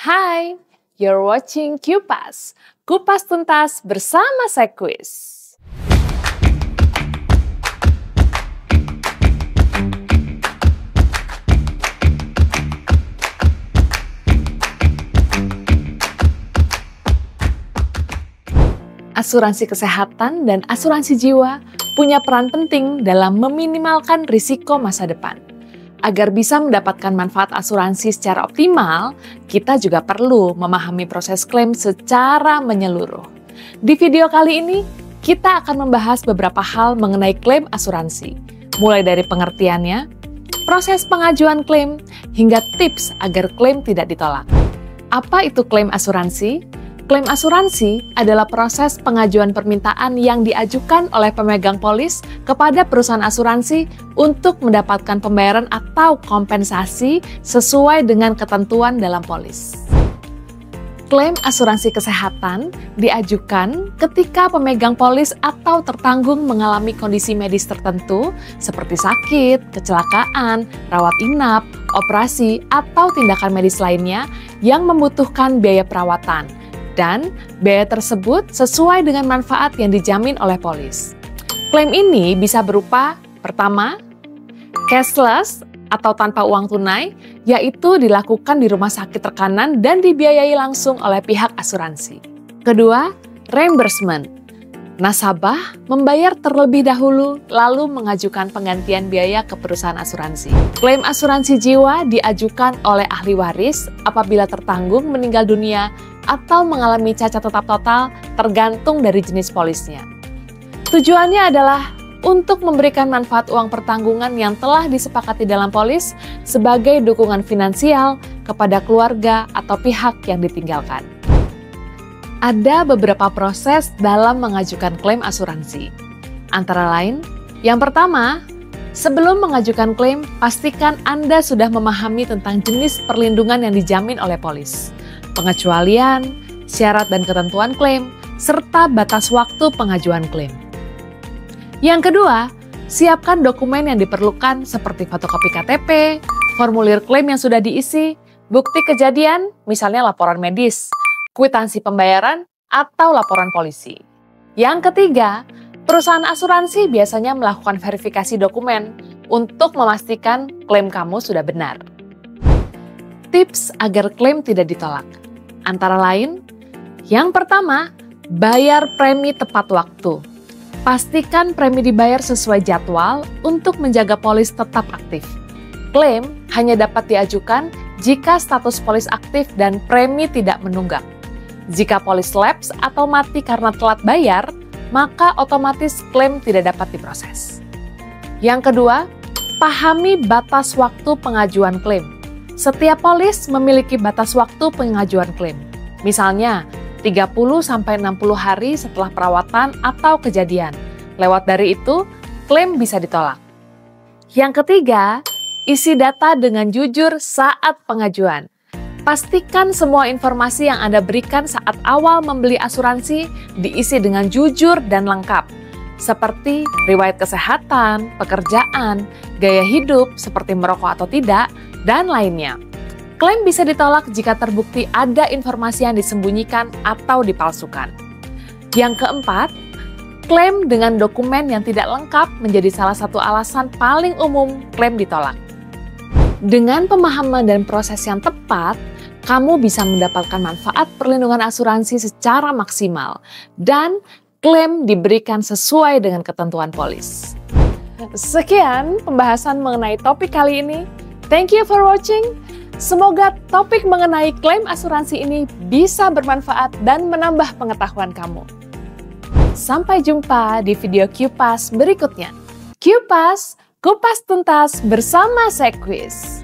Hai, you're watching Kupas, Kupas Tuntas bersama Sekwis. Asuransi kesehatan dan asuransi jiwa punya peran penting dalam meminimalkan risiko masa depan. Agar bisa mendapatkan manfaat asuransi secara optimal, kita juga perlu memahami proses klaim secara menyeluruh. Di video kali ini, kita akan membahas beberapa hal mengenai klaim asuransi, mulai dari pengertiannya, proses pengajuan klaim, hingga tips agar klaim tidak ditolak. Apa itu klaim asuransi? Klaim asuransi adalah proses pengajuan permintaan yang diajukan oleh pemegang polis kepada perusahaan asuransi untuk mendapatkan pembayaran atau kompensasi sesuai dengan ketentuan dalam polis. Klaim asuransi kesehatan diajukan ketika pemegang polis atau tertanggung mengalami kondisi medis tertentu seperti sakit, kecelakaan, rawat inap, operasi, atau tindakan medis lainnya yang membutuhkan biaya perawatan. Dan biaya tersebut sesuai dengan manfaat yang dijamin oleh polis. Klaim ini bisa berupa, pertama, cashless atau tanpa uang tunai, yaitu dilakukan di rumah sakit rekanan dan dibiayai langsung oleh pihak asuransi. Kedua, reimbursement. Nasabah membayar terlebih dahulu lalu mengajukan penggantian biaya ke perusahaan asuransi. Klaim asuransi jiwa diajukan oleh ahli waris apabila tertanggung meninggal dunia atau mengalami cacat tetap total tergantung dari jenis polisnya. Tujuannya adalah untuk memberikan manfaat uang pertanggungan yang telah disepakati dalam polis sebagai dukungan finansial kepada keluarga atau pihak yang ditinggalkan. Ada beberapa proses dalam mengajukan klaim asuransi. Antara lain, yang pertama, sebelum mengajukan klaim, pastikan Anda sudah memahami tentang jenis perlindungan yang dijamin oleh polis, pengecualian, syarat dan ketentuan klaim, serta batas waktu pengajuan klaim. Yang kedua, siapkan dokumen yang diperlukan seperti fotokopi KTP, formulir klaim yang sudah diisi, bukti kejadian, misalnya laporan medis, kwitansi pembayaran, atau laporan polisi. Yang ketiga, perusahaan asuransi biasanya melakukan verifikasi dokumen untuk memastikan klaim kamu sudah benar. Tips agar klaim tidak ditolak. Antara lain, yang pertama, bayar premi tepat waktu. Pastikan premi dibayar sesuai jadwal untuk menjaga polis tetap aktif. Klaim hanya dapat diajukan jika status polis aktif dan premi tidak menunggak. Jika polis lapse atau mati karena telat bayar, maka otomatis klaim tidak dapat diproses. Yang kedua, pahami batas waktu pengajuan klaim. Setiap polis memiliki batas waktu pengajuan klaim. Misalnya, 30-60 hari setelah perawatan atau kejadian. Lewat dari itu, klaim bisa ditolak. Yang ketiga, isi data dengan jujur saat pengajuan. Pastikan semua informasi yang Anda berikan saat awal membeli asuransi diisi dengan jujur dan lengkap, seperti riwayat kesehatan, pekerjaan, gaya hidup seperti merokok atau tidak, dan lainnya. Klaim bisa ditolak jika terbukti ada informasi yang disembunyikan atau dipalsukan. Yang keempat, klaim dengan dokumen yang tidak lengkap menjadi salah satu alasan paling umum klaim ditolak. Dengan pemahaman dan proses yang tepat, kamu bisa mendapatkan manfaat perlindungan asuransi secara maksimal dan klaim diberikan sesuai dengan ketentuan polis. Sekian pembahasan mengenai topik kali ini. Thank you for watching. Semoga topik mengenai klaim asuransi ini bisa bermanfaat dan menambah pengetahuan kamu. Sampai jumpa di video Kupas berikutnya. Kupas, Kupas Tuntas bersama Sekwis.